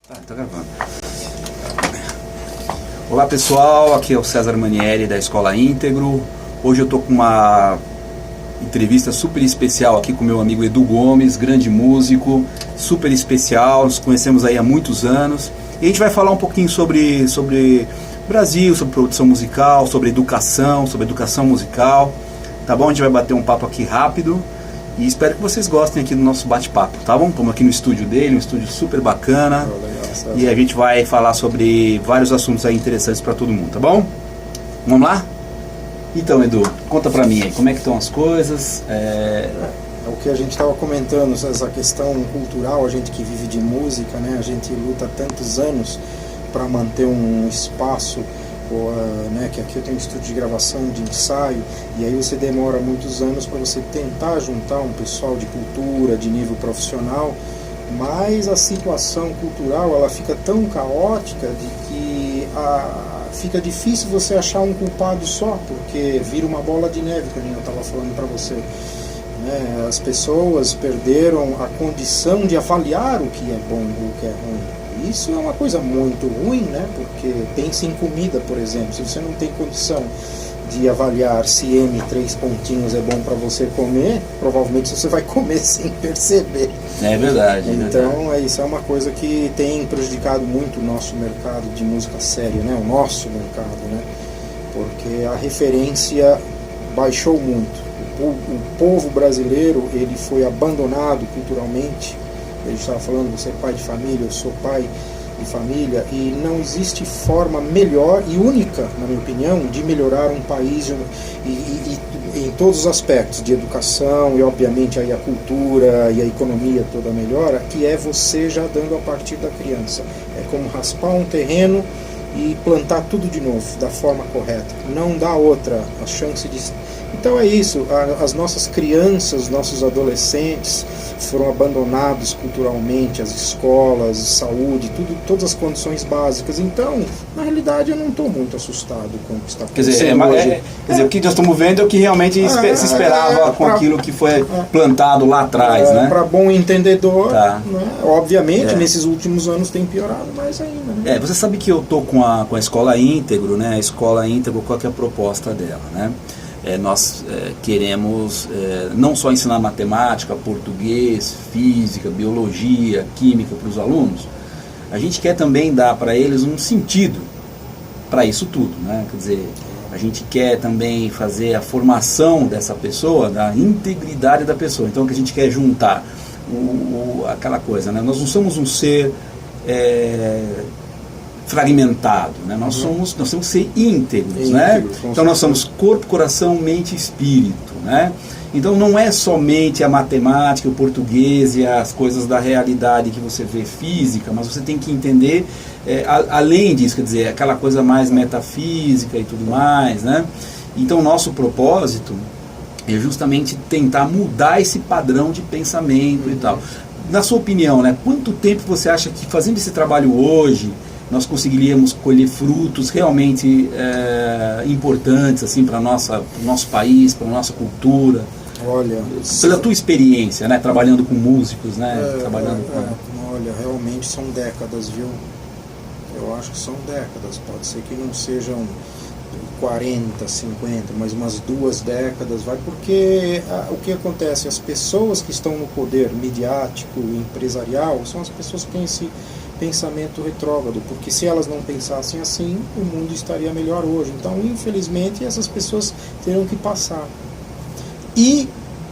Tá gravando. Olá pessoal, aqui é o César Manieri da Escola Íntegro. Hoje eu tô com uma entrevista super especial aqui com meu amigo Edu Gomes, grande músico, super especial, nos conhecemos aí há muitos anos. E a gente vai falar um pouquinho sobre Brasil, sobre produção musical, sobre educação musical, tá bom? A gente vai bater um papo aqui rápido e espero que vocês gostem aqui do nosso bate-papo, tá bom? Estamos aqui no estúdio dele, um estúdio super bacana, e a gente vai falar sobre vários assuntos aí interessantes para todo mundo, tá bom? Vamos lá? Então, Edu, conta pra mim aí, como é que estão as coisas? É o que a gente estava comentando, essa questão cultural, a gente que vive de música, né? A gente luta tantos anos para manter um espaço, né? Que aqui eu tenho um estúdio de gravação, de ensaio, e aí você demora muitos anos para você tentar juntar um pessoal de cultura, de nível profissional, mas a situação cultural ela fica tão caótica de que fica difícil você achar um culpado só, porque vira uma bola de neve, como eu estava falando para você. Né? As pessoas perderam a condição de avaliar o que é bom ou o que é ruim. Isso é uma coisa muito ruim, né? Porque pensa em comida, por exemplo. Se você não tem condição de avaliar se M3 pontinhos é bom para você comer, provavelmente você vai comer sem perceber. É verdade. Então, isso é uma coisa que tem prejudicado muito o nosso mercado de música séria, né? O nosso mercado, né? Porque a referência baixou muito. O povo brasileiro, ele foi abandonado culturalmente. Ele estava falando, você é pai de família, eu sou pai de família, e não existe forma melhor e única, na minha opinião, de melhorar um país e em todos os aspectos, de educação e obviamente aí a cultura e a economia toda melhora, que é você já dando a partir da criança. É como raspar um terreno e plantar tudo de novo, da forma correta. Não dá outra, a chance de... Então é isso, as nossas crianças, nossos adolescentes foram abandonados culturalmente, as escolas, saúde, todas as condições básicas. Então, na realidade, eu não estou muito assustado com o que está acontecendo hoje. Quer dizer, o que nós estamos vendo é o que realmente se esperava com aquilo que foi plantado lá atrás, né? Para bom entendedor, né? Obviamente, nesses últimos anos tem piorado mais ainda. Né? Você sabe que eu estou com a Escola Íntegro, né? A Escola Íntegro, qual que é a proposta dela, né? Nós queremos não só ensinar matemática, português, física, biologia, química para os alunos, a gente quer também dar para eles um sentido para isso tudo, né? Quer dizer, a gente quer também fazer a formação dessa pessoa, da integridade da pessoa. Então, o que a gente quer juntar aquela coisa, né? Nós não somos um ser fragmentado, né? Nós temos que ser íntegros, né? Então nós somos corpo, coração, mente e espírito, né? Então não é somente a matemática, o português e as coisas da realidade que você vê física, mas você tem que entender além disso, quer dizer, aquela coisa mais metafísica e tudo mais, né? Então nosso propósito é justamente tentar mudar esse padrão de pensamento e tal. Na sua opinião, né? Quanto tempo você acha que fazendo esse trabalho hoje nós conseguiríamos colher frutos realmente importantes assim, para o nosso país, para a nossa cultura? Olha, pela tua experiência, né, trabalhando com músicos, né, olha, realmente são décadas, viu? Eu acho que são décadas, pode ser que não sejam 40, 50, mas umas 2 décadas, porque o que acontece? As pessoas que estão no poder midiático, empresarial, são as pessoas que têm esse pensamento retrógrado, porque se elas não pensassem assim, o mundo estaria melhor hoje. Então, infelizmente, essas pessoas terão que passar. E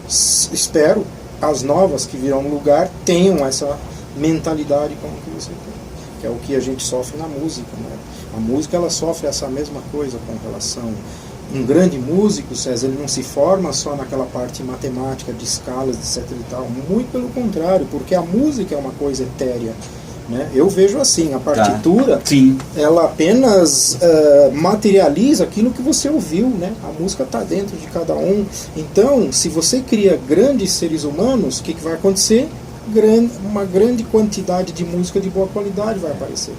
espero as novas que virão no lugar tenham essa mentalidade como que você tem, que é o que a gente sofre na música, né? A música ela sofre essa mesma coisa com relação. Um grande músico, César, ele não se forma só naquela parte matemática de escalas, etc e tal. Muito pelo contrário, porque a música é uma coisa etérea. Né? Eu vejo assim, a partitura, ela apenas materializa aquilo que você ouviu, né? A música está dentro de cada um. Então, se você cria grandes seres humanos, o que vai acontecer? Uma grande quantidade de música de boa qualidade vai aparecer.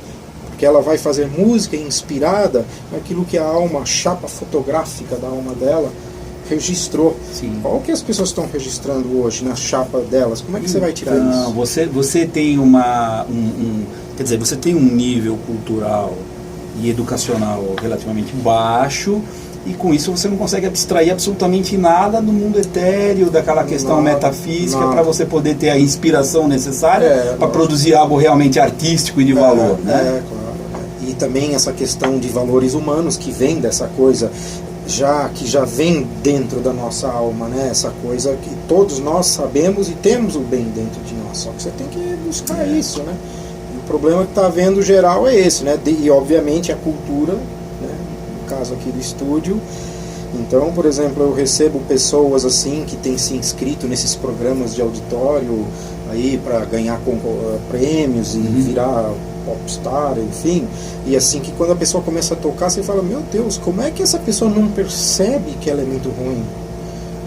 Porque ela vai fazer música inspirada naquilo que a alma, a chapa fotográfica da alma dela registrou. Sim. Qual que as pessoas estão registrando hoje na chapa delas? Como é que você vai tirar isso? Você tem Quer dizer, você tem um nível cultural e educacional relativamente baixo, e com isso você não consegue abstrair absolutamente nada do mundo etéreo, daquela questão metafísica, para você poder ter a inspiração necessária para produzir algo realmente artístico e de valor. Né? Claro. E também essa questão de valores humanos que vem dessa coisa, que já vem dentro da nossa alma, né? Essa coisa que todos nós sabemos e temos o bem dentro de nós, só que você tem que buscar isso, né? E o problema que está havendo geral é esse, né? E obviamente a cultura, né? No caso aqui do estúdio. Então, por exemplo, eu recebo pessoas assim que têm se inscrito nesses programas de auditório aí para ganhar prêmios e virar popstar, enfim, e assim que quando a pessoa começa a tocar, você fala, meu Deus, como é que essa pessoa não percebe que ela é muito ruim?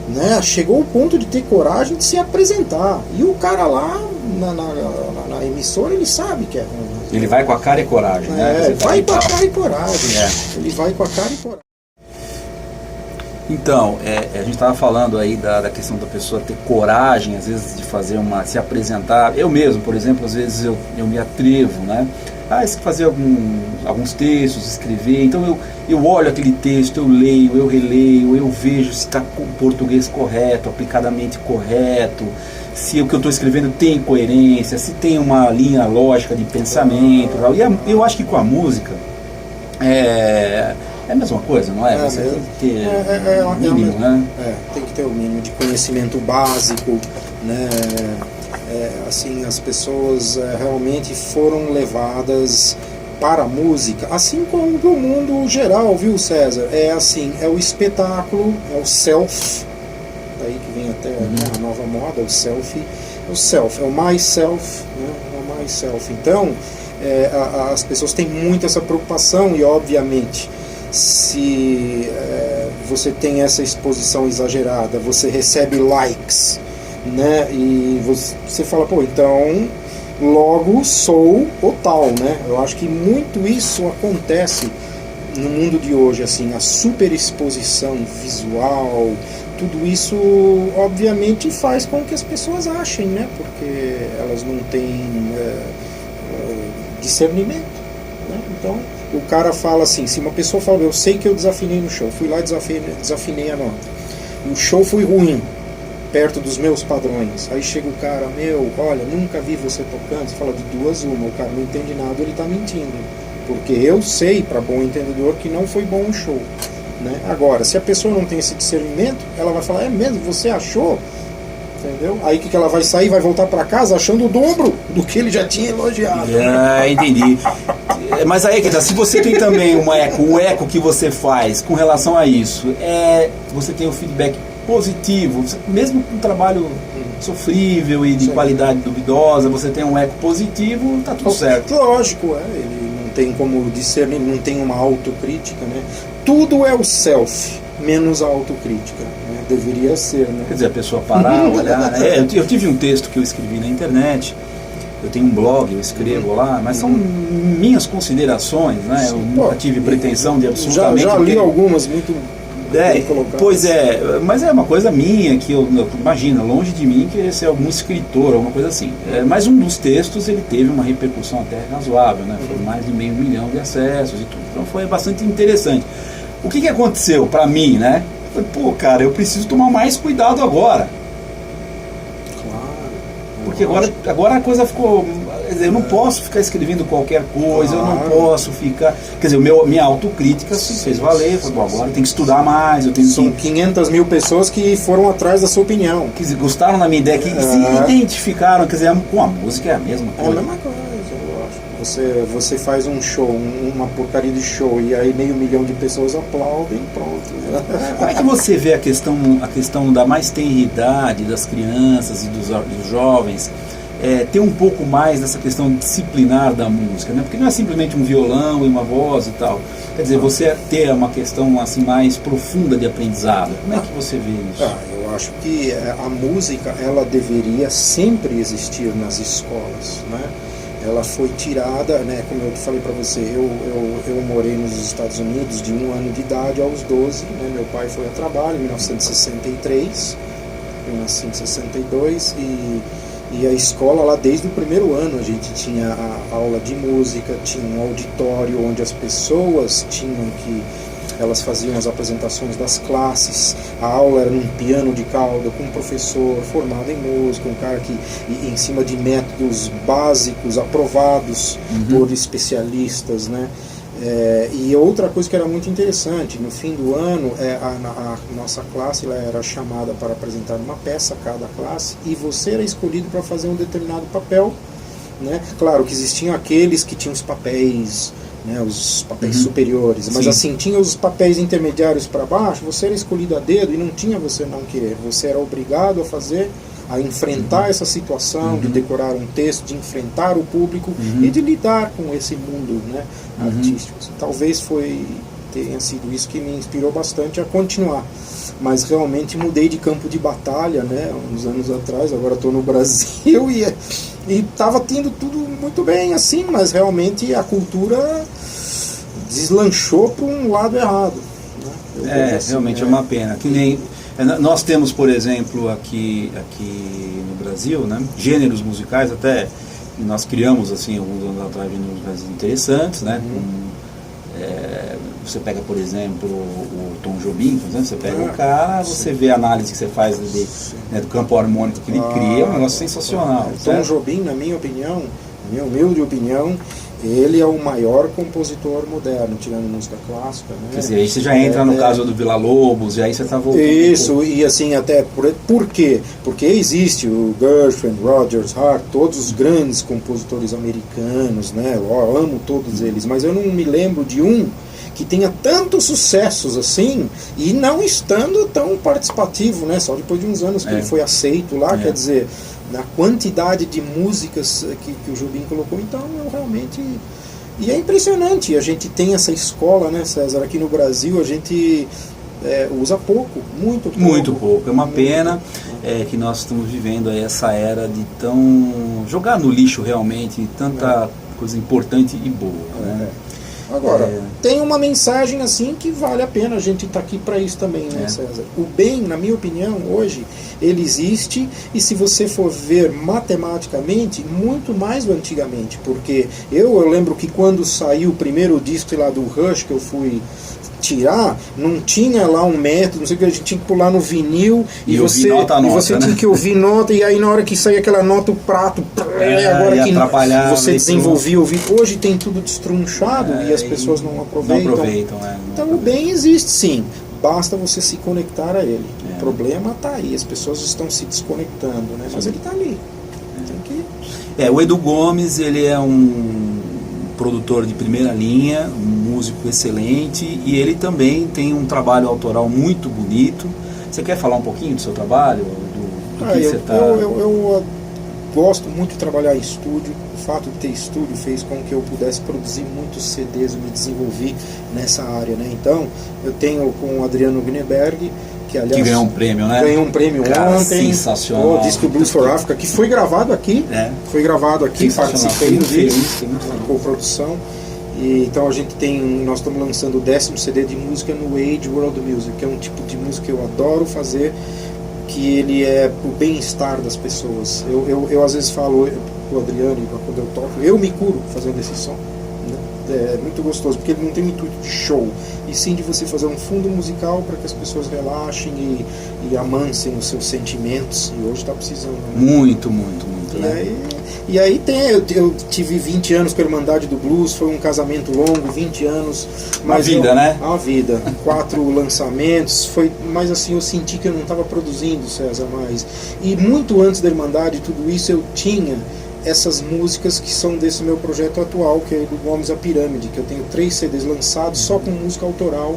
Né? Chegou ao ponto de ter coragem de se apresentar, e o cara lá na emissora, ele sabe que é ruim. Ele vai com a cara e coragem, né? Vai com a cara e coragem. Ele vai com a cara e coragem. Então, a gente estava falando aí da questão da pessoa ter coragem, às vezes, de se apresentar. Eu mesmo, por exemplo, às vezes eu me atrevo, né? Fazer alguns textos, escrever. Então eu olho aquele texto, eu leio, eu releio, eu vejo se está com o português correto, aplicadamente correto, se o que eu estou escrevendo tem coerência, se tem uma linha lógica de pensamento. E eu acho que com a música é a mesma coisa, não é? Você tem que ter o mínimo, né? Tem que ter o mínimo de conhecimento básico, né? Assim, as pessoas realmente foram levadas para a música, assim como do mundo geral, viu, César? É assim, é o espetáculo, é o self, daí que vem até a nova moda, o selfie, é o myself, né? É o myself. Então, as pessoas têm muito essa preocupação e, obviamente, se você tem essa exposição exagerada, você recebe likes, né? E você fala, pô, então logo sou o tal, né? Eu acho que muito isso acontece no mundo de hoje, assim, a superexposição visual, tudo isso obviamente faz com que as pessoas achem, né? Porque elas não têm discernimento, né? Então o cara fala assim, se uma pessoa fala, eu sei que eu desafinei no show, fui lá e desafinei a nota, o show foi ruim, perto dos meus padrões, aí chega o cara, olha, nunca vi você tocando, você fala de duas uma, o cara não entende nada, ele está mentindo, porque eu sei, para bom entendedor, que não foi bom o show, né? Agora, se a pessoa não tem esse discernimento, ela vai falar, é mesmo, você achou? Entendeu? Aí que ela vai sair, vai voltar para casa achando o dobro do que ele já tinha elogiado. Entendi. Mas aí que tá, se você tem também o eco que você faz com relação a isso, você tem o feedback positivo, mesmo com um trabalho sofrível e de qualidade duvidosa, você tem um eco positivo, tá tudo certo. Lógico, ele não tem como discernir, não tem uma autocrítica, né? Tudo é o self, menos a autocrítica, né? Deveria ser, né? Quer dizer, a pessoa parar, olhar, né? Eu tive um texto que eu escrevi na internet, eu tenho um blog, eu escrevo lá, mas são minhas considerações, né? Eu nunca tive pretensão de absolutamente... Já li algumas muito bem colocadas. Pois mas é uma coisa minha, que imagina, longe de mim querer ser algum escritor, alguma coisa assim. Mas um dos textos, ele teve uma repercussão até razoável, né? Foram mais de 500 mil de acessos e tudo, então foi bastante interessante. O que aconteceu para mim, né? Falei, pô, cara, eu preciso tomar mais cuidado agora. Claro. Porque agora a coisa ficou... Eu não posso ficar escrevendo qualquer coisa, eu não posso ficar... Quer dizer, minha autocrítica se fez valer. Falei, bom, agora eu tenho que estudar mais. São 500 mil pessoas que foram atrás da sua opinião. Que gostaram da minha ideia, que se identificaram. Quer dizer, com a música é a mesma coisa. É a mesma coisa, eu acho. Você faz um show, uma porcaria de show, e aí 500 mil de pessoas aplaudem, pronto. Como é que você vê a questão da mais tenridade das crianças e dos jovens, ter um pouco mais dessa questão disciplinar da música, né? Porque não é simplesmente um violão e uma voz e tal. Quer dizer, você ter uma questão assim mais profunda de aprendizado. Como é que você vê isso? Eu acho que a música, ela deveria sempre existir nas escolas, né? Ela foi tirada, né, como eu falei para você, eu morei nos Estados Unidos de 1 ano de idade aos 12, né, meu pai foi a trabalho em 1963, eu nasci em 62 e E a escola lá, desde o primeiro ano, a gente tinha a aula de música, tinha um auditório onde as pessoas tinham que... Elas faziam as apresentações das classes, a aula era num piano de cauda, com um professor formado em música, um cara que, em cima de métodos básicos, aprovados por especialistas, né? E outra coisa que era muito interessante, no fim do ano, a nossa classe ela era chamada para apresentar uma peça, cada classe, e você era escolhido para fazer um determinado papel, né? Claro que existiam aqueles que tinham os papéis, né, os papéis superiores, mas assim, tinha os papéis intermediários para baixo, você era escolhido a dedo e não tinha você não querer, você era obrigado a fazer, a enfrentar essa situação, de decorar um texto, de enfrentar o público e de lidar com esse mundo, né, artístico. Talvez tenha sido isso que me inspirou bastante a continuar, mas realmente mudei de campo de batalha, né, uns anos atrás, agora estou no Brasil e estava tendo tudo muito bem assim, mas realmente a cultura deslanchou para um lado errado, né? Assim, realmente é uma pena. Que nem nós temos, por exemplo, aqui no Brasil, né, gêneros musicais, até nós criamos assim alguns anos atrás gêneros musicais interessantes, né? Você pega, por exemplo, o Tom Jobim, por exemplo, você pega o cara, você vê a análise que você faz do campo harmônico que ele cria, é um negócio sensacional. Tom Jobim, na minha opinião, minha humilde opinião, ele é o maior compositor moderno, tirando música clássica, né? Quer dizer, aí você já entra no caso do Villa-Lobos, e aí você está voltando. Isso, e assim, até por quê? Porque existe o Gershwin, Rodgers, Hart, todos os grandes compositores americanos, né? Eu amo todos eles, mas eu não me lembro de um que tenha tantos sucessos assim, e não estando tão participativo, né? Só depois de uns anos que ele foi aceito lá, quer dizer, na quantidade de músicas que o Jobim colocou, então eu realmente... E é impressionante, a gente tem essa escola, né, César, aqui no Brasil a gente usa pouco, muito pouco. Muito pouco, é uma pena que nós estamos vivendo aí essa era de jogar no lixo realmente tanta coisa importante e boa, né? Agora, tem uma mensagem assim que vale a pena a gente estar aqui para isso também, né, César? O bem, na minha opinião, hoje, ele existe, e se você for ver matematicamente, muito mais do antigamente, porque eu lembro que quando saiu o primeiro disco lá do Rush, que eu fui tirar, não tinha lá um método, não sei o que, a gente tinha que pular no vinil e você tinha que ouvir nota, e aí na hora que saía aquela nota, o prato, agora que você desenvolvia o ouvido. Hoje tem tudo destrunchado e as pessoas não aproveitam. Então o bem existe sim, basta você se conectar a ele. O problema está aí, as pessoas estão se desconectando, né? Mas ele está ali. Tem que... O Edu Gomes, ele é um produtor de primeira linha, um músico excelente, e ele também tem um trabalho autoral muito bonito. Você quer falar um pouquinho do seu trabalho? Eu gosto muito de trabalhar em estúdio. O fato de ter estúdio fez com que eu pudesse produzir muitos CDs, me desenvolvi nessa área, né? Então, eu tenho com o Adriano Gneberg, que aliás ganhou um prêmio, né? Ganhou um prêmio ontem. Sensacional. O disco Blues for Africa, que foi gravado aqui. Foi gravado aqui, participei do disco, com produção. E, então nós estamos lançando o 10º CD de música no Age World Music, que é um tipo de música que eu adoro fazer, que ele é o bem-estar das pessoas. Eu às vezes falo pro Adriano, quando eu toco, eu me curo fazendo esse som. É muito gostoso, porque ele não tem o intuito de show, e sim de você fazer um fundo musical para que as pessoas relaxem e amansem os seus sentimentos, e hoje está precisando, né? Muito, E aí eu tive 20 anos com a Irmandade do Blues, foi um casamento longo, 20 anos. Mas uma vida, 4 lançamentos, mas assim, eu senti que eu não estava produzindo, César, mais. E muito antes da Irmandade, tudo isso, eu tinha essas músicas que são desse meu projeto atual, que é do Gomes A Pirâmide, que eu tenho 3 CDs lançados só com música autoral,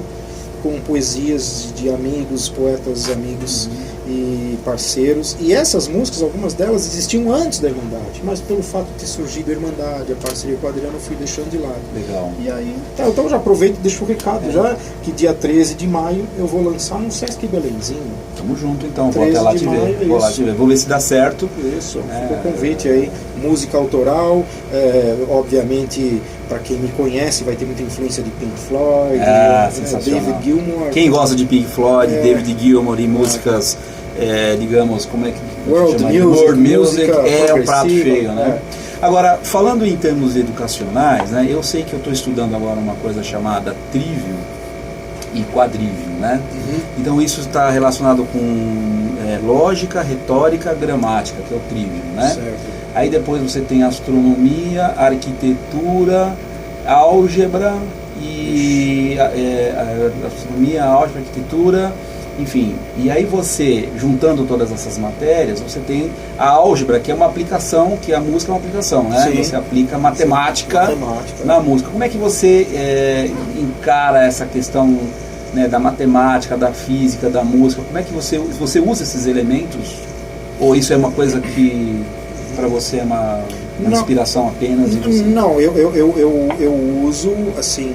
com poesias de amigos, poetas amigos e parceiros. E essas músicas, algumas delas existiam antes da Irmandade, mas pelo fato de ter surgido a Irmandade, a parceria com o Adriano, eu fui deixando de lado. Legal. E aí, então já aproveito e deixo o recado já, que dia 13 de maio eu vou lançar no Sesc Belenzinho. Tamo junto então, vou até lá te ver. Vou lá te ver, vou ver se dá certo. Isso, fica o convite aí, música autoral, obviamente, para quem me conhece, vai ter muita influência de Pink Floyd, sensacional. David Gilmour. Quem gosta de Pink Floyd, David Gilmour e músicas digamos, como é que World chama? Music, World Music música é um prato progressiva, cheio, né? Agora, falando em termos educacionais, né, eu sei que eu estou estudando agora uma coisa chamada trivium e quadrivium, né? Então isso está relacionado com lógica, retórica, gramática, que é o trivium, né? Certo. Aí depois você tem astronomia, arquitetura, álgebra e astronomia, álgebra, arquitetura, enfim. E aí você, juntando todas essas matérias, você tem a álgebra, que é uma aplicação, que a música é uma aplicação, né? Sim. Você aplica matemática, Matemática na música. Como é que você encara essa questão, né, da matemática, da física, da música? Como é que você usa esses elementos? Ou isso é uma coisa que para você é uma inspiração apenas? E você... Não, eu uso, assim,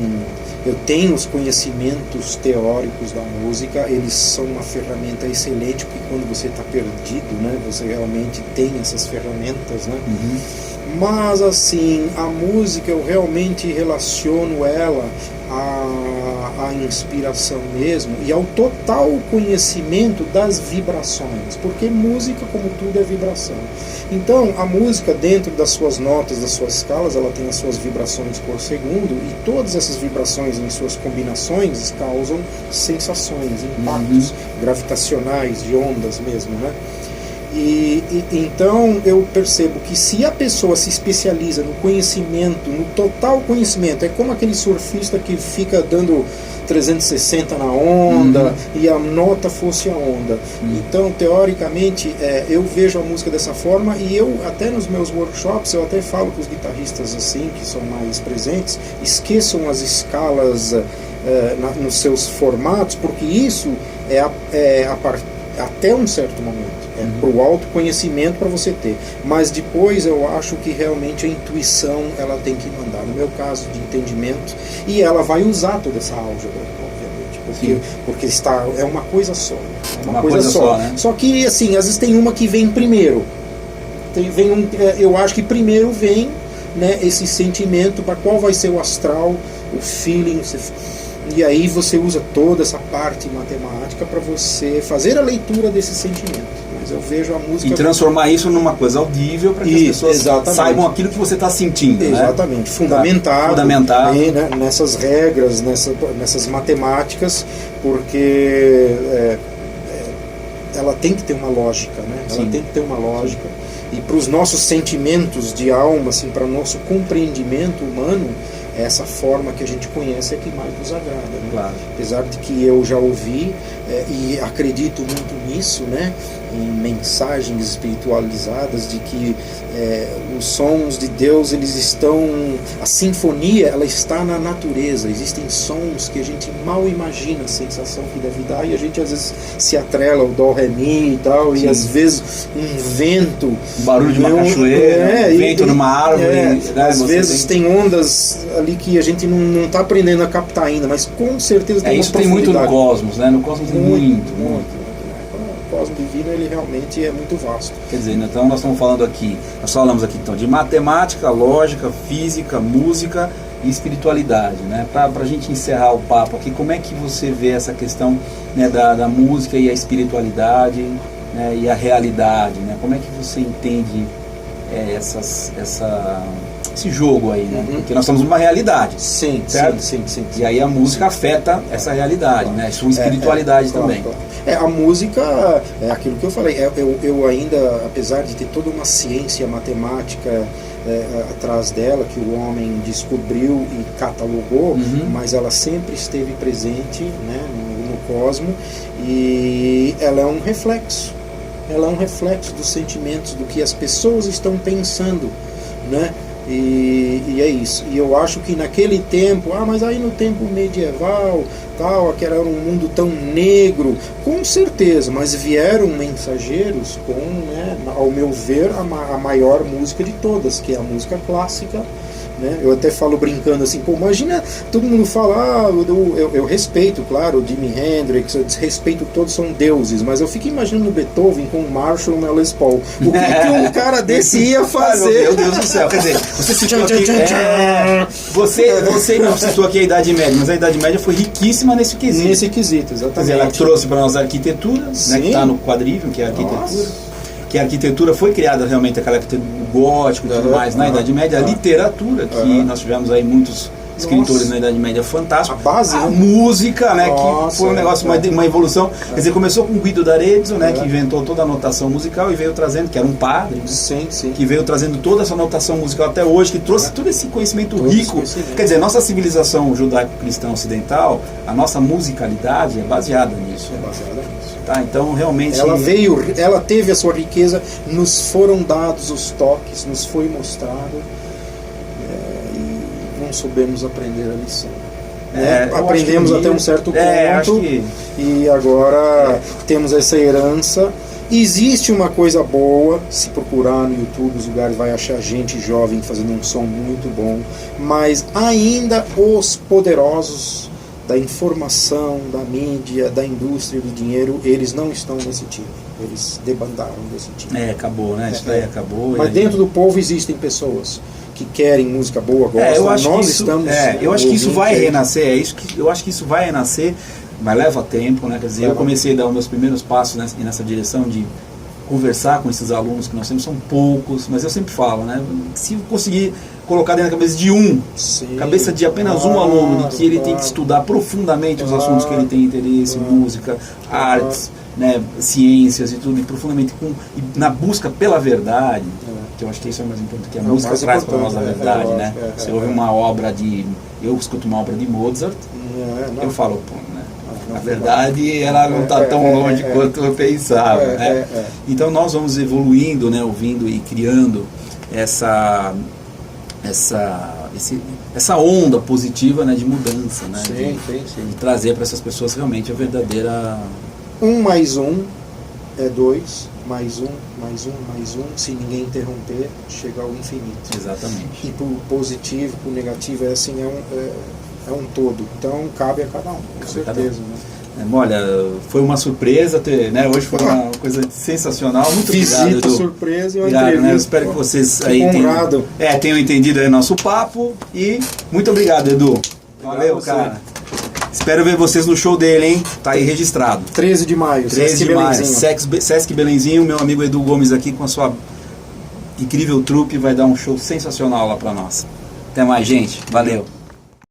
eu tenho os conhecimentos teóricos da música, eles são uma ferramenta excelente, porque quando você está perdido, né, você realmente tem essas ferramentas, né? Mas, assim, a música, eu realmente relaciono ela à inspiração mesmo e ao total conhecimento das vibrações, porque música, como tudo, é vibração. Então, a música, dentro das suas notas, das suas escalas, ela tem as suas vibrações por segundo, e todas essas vibrações em suas combinações causam sensações, impactos gravitacionais, de ondas mesmo, né? Então eu percebo que se a pessoa se especializa no conhecimento, no total conhecimento, é como aquele surfista que fica dando 360 na onda e a nota fosse a onda. Então, teoricamente, eu vejo a música dessa forma, e eu até nos meus workshops, eu até falo com os guitarristas assim, que são mais presentes, esqueçam as escalas nos seus formatos, porque isso até um certo momento. Para o autoconhecimento, para você ter. Mas depois eu acho que realmente a intuição ela tem que mandar. No meu caso de entendimento, e ela vai usar toda essa álgebra, obviamente, porque é uma coisa só. É uma coisa só, né? Só que, assim, às vezes tem uma que vem primeiro. Eu acho que primeiro vem, né, esse sentimento, para qual vai ser o astral, o feeling. E aí você usa toda essa parte matemática para você fazer a leitura desse sentimento. Mas eu vejo a música... E transformar isso numa coisa audível para que as pessoas saibam aquilo que você está sentindo. Exatamente. Né? Fundamentado bem, né, nessas regras, nessas matemáticas, porque ela tem que ter uma lógica, né? Ela tem que ter uma lógica. E para os nossos sentimentos de alma, assim, para o nosso compreendimento humano, essa forma que a gente conhece é que mais nos agrada, né? Claro. Apesar de que eu já ouvi e acredito muito nisso, né, em mensagens espiritualizadas de que os sons de Deus, eles estão, a sinfonia, ela está na natureza. Existem sons que a gente mal imagina a sensação que deve dar, e a gente às vezes se atrela ao dó, ré, mi e tal, e às vezes um vento, barulho de uma cachoeira, vento numa árvore, né? Às vezes tem ondas ali que a gente não está aprendendo a captar ainda, mas com certeza tem uma isso tem muito no cosmos, né? No cosmos tem muito. O cosmos divino, ele realmente é muito vasto. Quer dizer, então nós falamos aqui então de matemática, lógica, física, música e espiritualidade, né? Para a gente encerrar o papo aqui, como é que você vê essa questão, né, da música e a espiritualidade, né, e a realidade, né? Como é que você entende esse jogo aí, né? Porque nós estamos numa realidade. Sim. E aí a música afeta essa realidade, né? Sua espiritualidade também. Claro. A música é aquilo que eu falei. Eu ainda, apesar de ter toda uma ciência matemática atrás dela, que o homem descobriu e catalogou, mas ela sempre esteve presente, né, no cosmos, e ela é um reflexo. Ela é um reflexo dos sentimentos, do que as pessoas estão pensando, né? E é isso. E eu acho que naquele tempo, mas aí no tempo medieval, que era um mundo tão negro, com certeza, mas vieram mensageiros com, né, ao meu ver, a maior música de todas, que é a música clássica, né? Eu até falo brincando assim, pô, imagina, todo mundo fala, eu respeito, claro, o Jimi Hendrix, eu respeito, todos são deuses, mas eu fico imaginando Beethoven com o Marshall e o Les Paul. O que um cara desse ia fazer? Meu Deus do céu, quer dizer, você citou aqui, você não citou aqui a Idade Média, mas a Idade Média foi riquíssima nesse quesito. Nesse quesito, exatamente. Quer dizer, ela trouxe para nós a arquitetura, né, que está no quadrívio, que é a arquitetura. Nossa. Que a arquitetura foi criada realmente, aquela arquitetura gótico e tudo mais na Idade Média, a literatura, que nós tivemos aí muitos escritores na Idade Média fantásticos, a base, música, né, que foi um negócio, uma evolução, quer dizer, começou com Guido d'Arezzo, né, que inventou toda a notação musical e veio trazendo, que era um padre, que veio trazendo toda essa notação musical até hoje, que trouxe todo esse conhecimento rico, quer dizer, nossa civilização judaico-cristã ocidental, a nossa musicalidade é baseada nisso. Tá, então realmente ela teve a sua riqueza, nos foram dados os toques, nos foi mostrado, e não soubemos aprender a lição. Aprendemos até um certo ponto, e agora temos essa herança. Existe uma coisa boa, se procurar no YouTube, os lugares vai achar gente jovem fazendo um som muito bom, mas ainda os poderosos da informação, da mídia, da indústria do dinheiro, eles não estão nesse time. Eles debandaram desse time. Acabou, né? Isso daí acabou. Mas dentro do povo existem pessoas que querem música boa, gostam. Eu acho que isso vai renascer. Eu acho que isso vai renascer, mas leva tempo, né? Quer dizer, eu comecei a dar os meus primeiros passos nessa direção de conversar com esses alunos que nós temos, são poucos, mas eu sempre falo, né? Se eu conseguir colocar dentro da cabeça de cabeça de apenas um aluno, de que ele tem que estudar profundamente os assuntos que ele tem interesse, música, artes, né, ciências e tudo, e profundamente na busca pela verdade, que eu acho que isso é mais importante, que a música traz para nós a verdade, né? Você ouve uma obra eu escuto uma obra de Mozart, eu falo, pô, né? A verdade, ela não está tão longe quanto eu pensava, né? Então nós vamos evoluindo, né, ouvindo e criando essa onda positiva, né, de mudança, né, de trazer para essas pessoas realmente a verdadeira... 1 mais 1 é 2, mais 1, mais 1, mais 1, se ninguém interromper, chega ao infinito. Exatamente. E para o positivo, para o negativo, é um todo. Então cabe a cada um, com certeza. Né? Olha, foi uma surpresa, né? Hoje foi uma coisa sensacional. Muito obrigado, Edu. Surpresa e obrigado, né? Eu espero que vocês aí tenham entendido aí nosso papo. E muito obrigado, Edu. Valeu, cara. Espero ver vocês no show dele, hein? Tá aí registrado. 13 de maio, 13 de maio, Sesc Belenzinho. Meu amigo Edu Gomes aqui com a sua incrível trupe vai dar um show sensacional lá pra nós. Até mais, gente. Valeu.